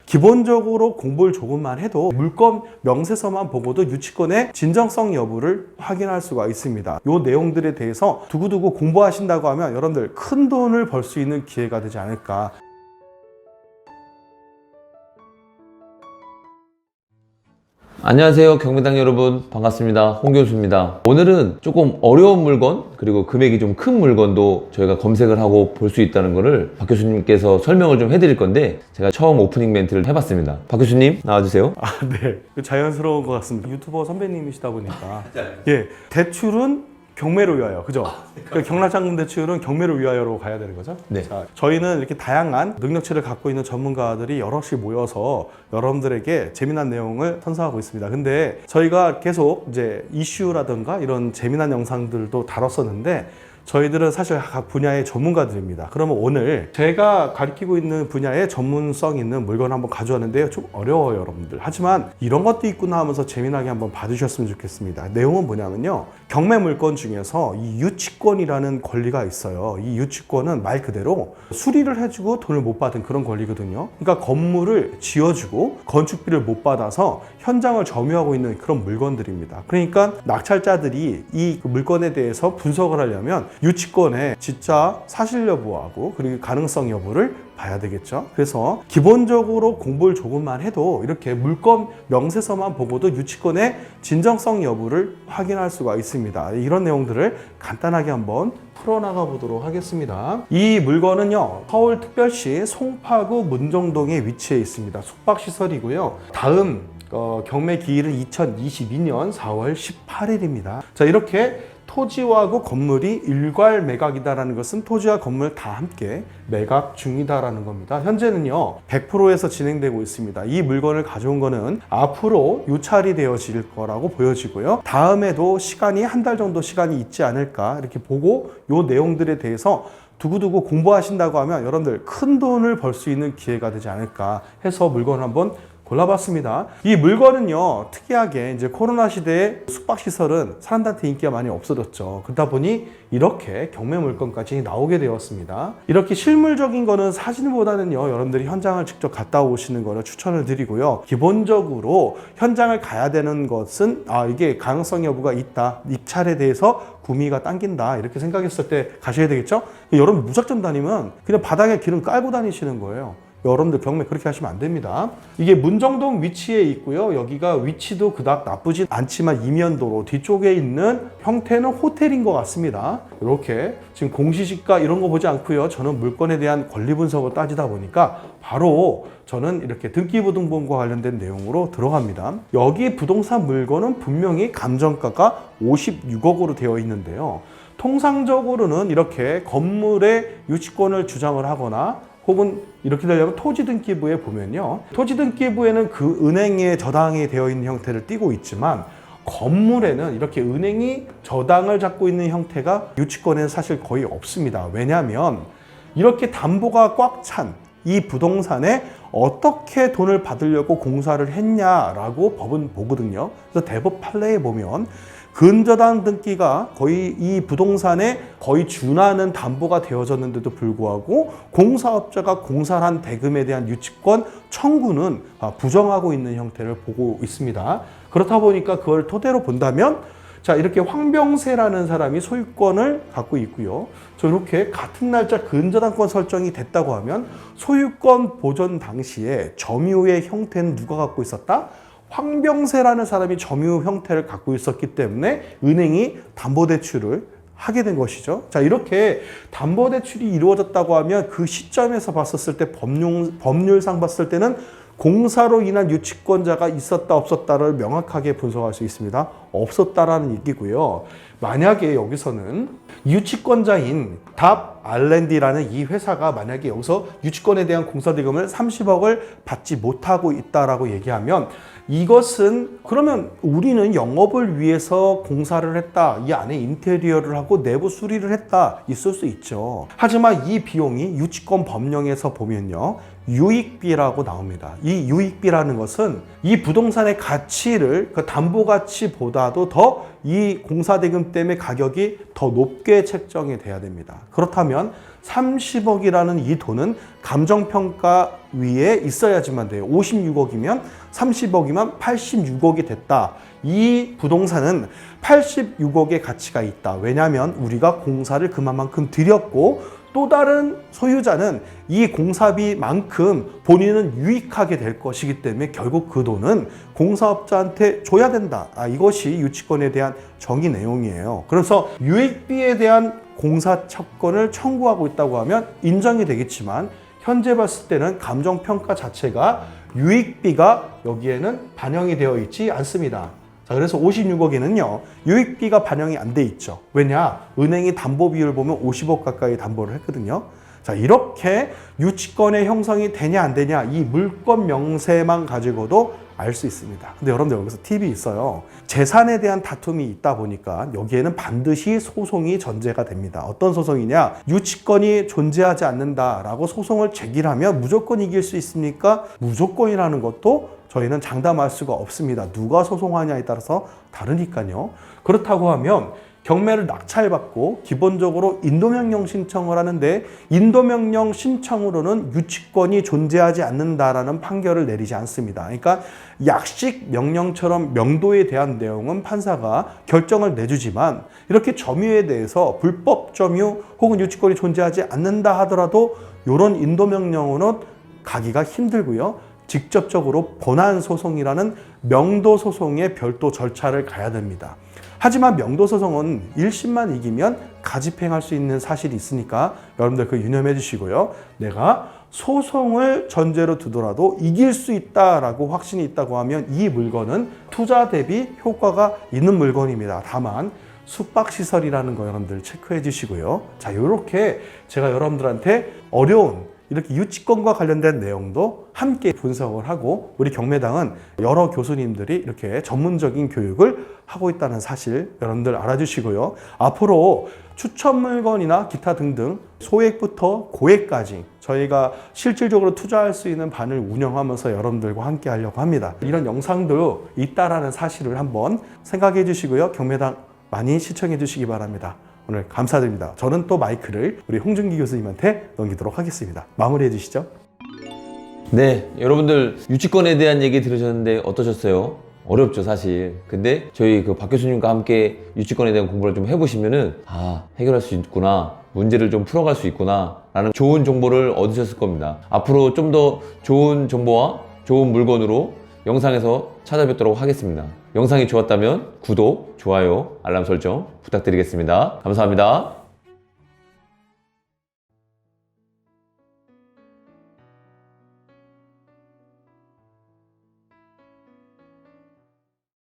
기본적으로 공부를 조금만 해도 물건 명세서만 보고도 유치권의 진정성 여부를 확인할 수가 있습니다. 이 내용들에 대해서 두고두고 공부하신다고 하면 여러분들 큰 돈을 벌 수 있는 기회가 되지 않을까. 안녕하세요, 경매당 여러분, 반갑습니다. 홍 교수입니다. 오늘은 조금 어려운 물건, 그리고 금액이 좀 큰 물건도 저희가 검색을 하고 볼 수 있다는 거를 박 교수님께서 설명을 좀 해드릴 건데, 제가 처음 오프닝 멘트를 해봤습니다. 박 교수님 나와주세요. 네, 자연스러운 것 같습니다. 유튜버 선배님이시다 보니까 대출은 경매를 위하여, 그죠? 그러니까 경락자금 대출은 경매를 위하여로 가야 되는 거죠? 네. 자, 저희는 이렇게 다양한 능력치를 갖고 있는 전문가들이 여럿이 모여서 여러분들에게 재미난 내용을 선사하고 있습니다. 근데 저희가 계속 이제 이슈라든가 이런 재미난 영상들도 다뤘었는데, 저희들은 사실 각 분야의 전문가들입니다. 그러면 오늘 제가 가르치고 있는 분야에 전문성 있는 물건을 한번 가져왔는데요. 좀 어려워요, 여러분들. 하지만 이런 것도 있구나 하면서 재미나게 한번 봐주셨으면 좋겠습니다. 내용은 뭐냐면요. 경매 물건 중에서 이 유치권이라는 권리가 있어요. 이 유치권은 말 그대로 수리를 해주고 돈을 못 받은 그런 권리거든요. 그러니까 건물을 지어주고 건축비를 못 받아서 현장을 점유하고 있는 그런 물건들입니다. 그러니까 낙찰자들이 이 물건에 대해서 분석을 하려면 유치권의 진짜 사실 여부하고 그리고 가능성 여부를 봐야 되겠죠. 그래서 기본적으로 공부를 조금만 해도 이렇게 물건 명세서만 보고도 유치권의 진정성 여부를 확인할 수가 있습니다. 이런 내용들을 간단하게 한번 풀어나가 보도록 하겠습니다. 이 물건은요, 서울특별시 송파구 문정동에 위치해 있습니다. 숙박시설이고요. 다음 경매 기일은 2022년 4월 18일입니다. 자, 이렇게 토지하고 건물이 일괄 매각이다라는 것은 토지와 건물 다 함께 매각 중이다라는 겁니다. 현재는요 100%에서 진행되고 있습니다. 이 물건을 가져온 거는 앞으로 유찰이 되어질 거라고 보여지고요. 다음에도 시간이 한 달 정도 시간이 있지 않을까 이렇게 보고 이 내용들에 대해서 두고두고 공부하신다고 하면 여러분들 큰 돈을 벌 수 있는 기회가 되지 않을까 해서 물건을 한번 골라봤습니다. 이 물건은요, 특이하게 이제 코로나 시대에 숙박시설은 사람들한테 인기가 많이 없어졌죠. 그러다 보니 이렇게 경매 물건까지 나오게 되었습니다. 이렇게 실물적인 거는 사진보다는요, 여러분들이 현장을 직접 갔다 오시는 거를 추천을 드리고요. 기본적으로 현장을 가야 되는 것은 이게 가능성 여부가 있다. 입찰에 대해서 구미가 당긴다. 이렇게 생각했을 때 가셔야 되겠죠? 여러분 무작정 다니면 그냥 바닥에 기름 깔고 다니시는 거예요. 여러분들 경매 그렇게 하시면 안 됩니다. 이게 문정동 위치에 있고요. 여기가 위치도 그닥 나쁘진 않지만 이면도로 뒤쪽에 있는 형태는 호텔인 것 같습니다. 이렇게 지금 공시지가 이런 거 보지 않고요. 저는 물건에 대한 권리 분석을 따지다 보니까 바로 저는 이렇게 등기부등본과 관련된 내용으로 들어갑니다. 여기 부동산 물건은 분명히 감정가가 56억으로 되어 있는데요. 통상적으로는 이렇게 건물의 유치권을 주장을 하거나 혹은 이렇게 되려면 토지등기부에 보면요. 토지등기부에는 그 은행에 저당이 되어 있는 형태를 띠고 있지만 건물에는 이렇게 은행이 저당을 잡고 있는 형태가 유치권에는 사실 거의 없습니다. 왜냐하면 이렇게 담보가 꽉 찬 이 부동산에 어떻게 돈을 받으려고 공사를 했냐라고 법은 보거든요. 그래서 대법 판례에 보면 근저당 등기가 거의 이 부동산에 거의 준하는 담보가 되어졌는데도 불구하고 공사업자가 공사를 한 대금에 대한 유치권 청구는 부정하고 있는 형태를 보고 있습니다. 그렇다 보니까 그걸 토대로 본다면 자, 이렇게 황병세라는 사람이 소유권을 갖고 있고요. 이렇게 같은 날짜 근저당권 설정이 됐다고 하면 소유권 보존 당시에 점유의 형태는 누가 갖고 있었다? 황병세라는 사람이 점유 형태를 갖고 있었기 때문에 은행이 담보대출을 하게 된 것이죠. 자, 이렇게 담보대출이 이루어졌다고 하면 그 시점에서 봤었을 때 법률상 봤을 때는 공사로 인한 유치권자가 있었다 없었다를 명확하게 분석할 수 있습니다. 없었다라는 얘기고요. 만약에 여기서는 유치권자인 답 R&D라는 이 회사가 만약에 여기서 유치권에 대한 공사대금을 30억을 받지 못하고 있다라고 얘기하면 이것은 그러면 우리는 영업을 위해서 공사를 했다. 이 안에 인테리어를 하고 내부 수리를 했다. 있을 수 있죠. 하지만 이 비용이 유치권 법령에서 보면요. 유익비라고 나옵니다. 이 유익비라는 것은 이 부동산의 가치를 그 담보 가치보다도 더 이 공사대금 때문에 가격이 더 높게 책정이 돼야 됩니다. 그렇다면 30억이라는 이 돈은 감정평가 위에 있어야지만 돼요. 56억이면 30억이면 86억이 됐다. 이 부동산은 86억의 가치가 있다. 왜냐하면 우리가 공사를 그만큼 들였고 또 다른 소유자는 이 공사비만큼 본인은 유익하게 될 것이기 때문에 결국 그 돈은 공사업자한테 줘야 된다. 이것이 유치권에 대한 정의 내용이에요. 그래서 유익비에 대한 공사처권을 청구하고 있다고 하면 인정이 되겠지만 현재 봤을 때는 감정평가 자체가 유익비가 여기에는 반영이 되어 있지 않습니다. 자, 그래서 56억에는요, 유익비가 반영이 안 돼 있죠. 왜냐? 은행이 담보 비율 보면 50억 가까이 담보를 했거든요. 자, 이렇게 유치권의 형성이 되냐 안 되냐 이 물권 명세만 가지고도 알 수 있습니다. 근데 여러분들 여기서 팁이 있어요. 재산에 대한 다툼이 있다 보니까 여기에는 반드시 소송이 전제가 됩니다. 어떤 소송이냐? 유치권이 존재하지 않는다라고 소송을 제기하면 무조건 이길 수 있습니까? 무조건이라는 것도 저희는 장담할 수가 없습니다. 누가 소송하냐에 따라서 다르니까요. 그렇다고 하면 경매를 낙찰받고 기본적으로 인도명령 신청을 하는데 인도명령 신청으로는 유치권이 존재하지 않는다라는 판결을 내리지 않습니다. 그러니까 약식 명령처럼 명도에 대한 내용은 판사가 결정을 내주지만 이렇게 점유에 대해서 불법 점유 혹은 유치권이 존재하지 않는다 하더라도 이런 인도명령으로는 가기가 힘들고요. 직접적으로 본안소송이라는 명도소송의 별도 절차를 가야 됩니다. 하지만 명도소송은 1심만 이기면 가집행할 수 있는 사실이 있으니까 여러분들 그 유념해 주시고요. 내가 소송을 전제로 두더라도 이길 수 있다라고 확신이 있다고 하면 이 물건은 투자 대비 효과가 있는 물건입니다. 다만 숙박시설이라는 거 여러분들 체크해 주시고요. 자, 이렇게 제가 여러분들한테 어려운 이렇게 유치권과 관련된 내용도 함께 분석을 하고 우리 경매당은 여러 교수님들이 이렇게 전문적인 교육을 하고 있다는 사실 여러분들 알아주시고요. 앞으로 추천 물건이나 기타 등등 소액부터 고액까지 저희가 실질적으로 투자할 수 있는 반을 운영하면서 여러분들과 함께 하려고 합니다. 이런 영상도 있다라는 사실을 한번 생각해 주시고요. 경매당 많이 시청해 주시기 바랍니다. 오늘 감사드립니다. 저는 또 마이크를 우리 홍준기 교수님한테 넘기도록 하겠습니다. 마무리해 주시죠. 네, 여러분들 유치권에 대한 얘기 들으셨는데 어떠셨어요? 어렵죠, 사실. 근데 저희 그 박 교수님과 함께 유치권에 대한 공부를 좀 해보시면은 해결할 수 있구나, 문제를 좀 풀어갈 수 있구나 라는 좋은 정보를 얻으셨을 겁니다. 앞으로 좀 더 좋은 정보와 좋은 물건으로 영상에서 찾아뵙도록 하겠습니다. 영상이 좋았다면 구독, 좋아요, 알람 설정 부탁드리겠습니다. 감사합니다.